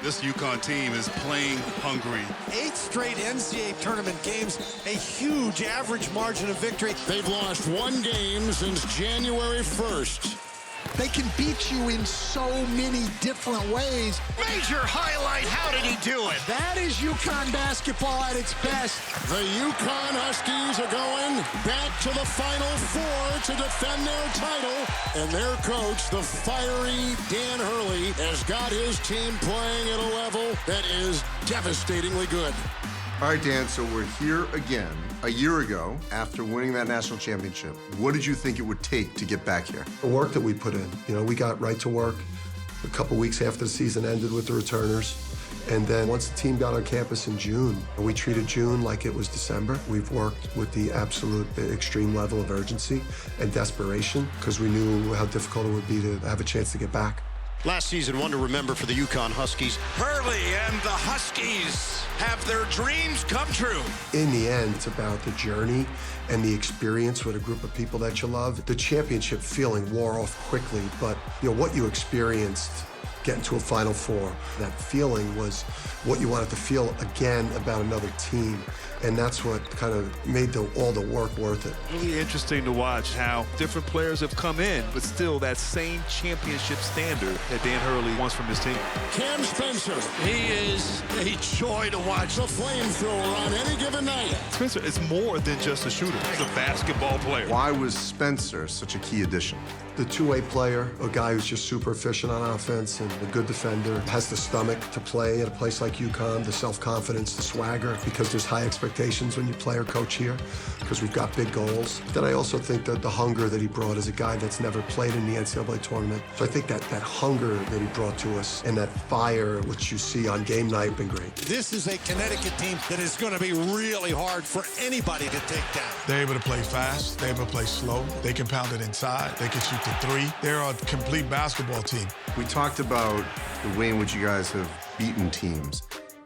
This UConn team is playing hungry. 8 straight NCAA tournament games, a huge average margin of victory. They've lost 1 game since January 1st. They can beat you in so many different ways. Major highlight, how did he do it? That is UConn basketball at its best. The UConn Huskies are going back to the Final Four to defend their title. And their coach, the fiery Dan Hurley, has got his team playing at a level that is devastatingly good. All right, Dan, so we're here again a year ago after winning that national championship. What did you think it would take to get back here? The work that we put in. You know, we got right to work a couple weeks after the season ended with the returners. And then once the team got on campus in June, we treated June like it was December. We've worked with the absolute extreme level of urgency and desperation because we knew how difficult it would be to have a chance to get back. Last season, one to remember for the UConn Huskies. Hurley and the Huskies have their dreams come true. In the end, it's about the journey and the experience with a group of people that you love. The championship feeling wore off quickly, but you know what you experienced getting to a Final Four, that feeling was what you wanted to feel again about another team. And that's what kind of made all the work worth it. Really interesting to watch how different players have come in, but still that same championship standard that Dan Hurley wants from his team. Cam Spencer. He is a joy to watch. The flamethrower on any given night. Spencer is more than just a shooter. He's a basketball player. Why was Spencer such a key addition? The two-way player, a guy who's just super efficient on offense and a good defender, has the stomach to play at a place like UConn, the self-confidence, the swagger, because there's high expectations when you play or coach here, because we've got big goals. Then I also think that the hunger that he brought as a guy that's never played in the NCAA tournament. So I think that hunger that he brought to us and that fire, which you see on game night, have been great. This is a Connecticut team that is going to be really hard for anybody to take down. They're able to play fast. They're able to play slow. They can pound it inside. They can shoot the 3. They're a complete basketball team. We talked about the way in which you guys have beaten teams,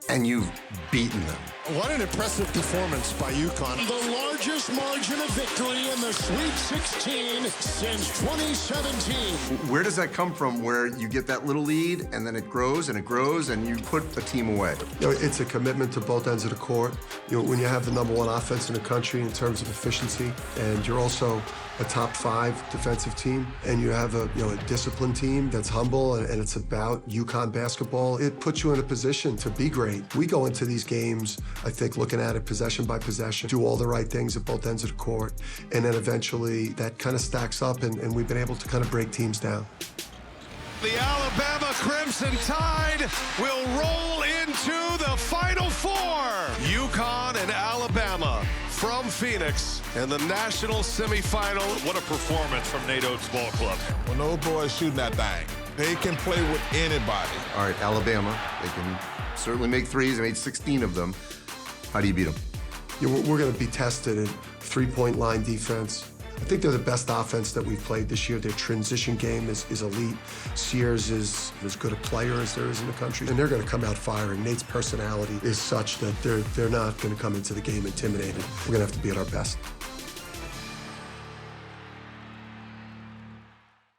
and you've beaten them. What an impressive performance by UConn. The largest margin of victory in the Sweet 16 since 2017. Where does that come from, where you get that little lead, and then it grows, and you put a team away? You know, it's a commitment to both ends of the court. You know, when you have the #1 offense in the country in terms of efficiency, and you're also a top 5 defensive team, and you have a disciplined team that's humble, and it's about UConn basketball, it puts you in a position to be great. We go into these games, I think, looking at it possession by possession, do all the right things at both ends of the court, and then eventually that kind of stacks up, and we've been able to kind of break teams down. The Alabama Crimson Tide will roll into the Final Four. UConn and Alabama from Phoenix in the national semifinal. What a performance from Nate Oates Ball Club. When those boys shooting that thing, they can play with anybody. All right, Alabama, they can certainly make threes. They made 16 of them. How do you beat them? You know, we're going to be tested in three-point line defense. I think they're the best offense that we've played this year. Their transition game is elite. Sears is as good a player as there is in the country. And they're going to come out firing. Nate's personality is such that they're not going to come into the game intimidated. We're going to have to be at our best.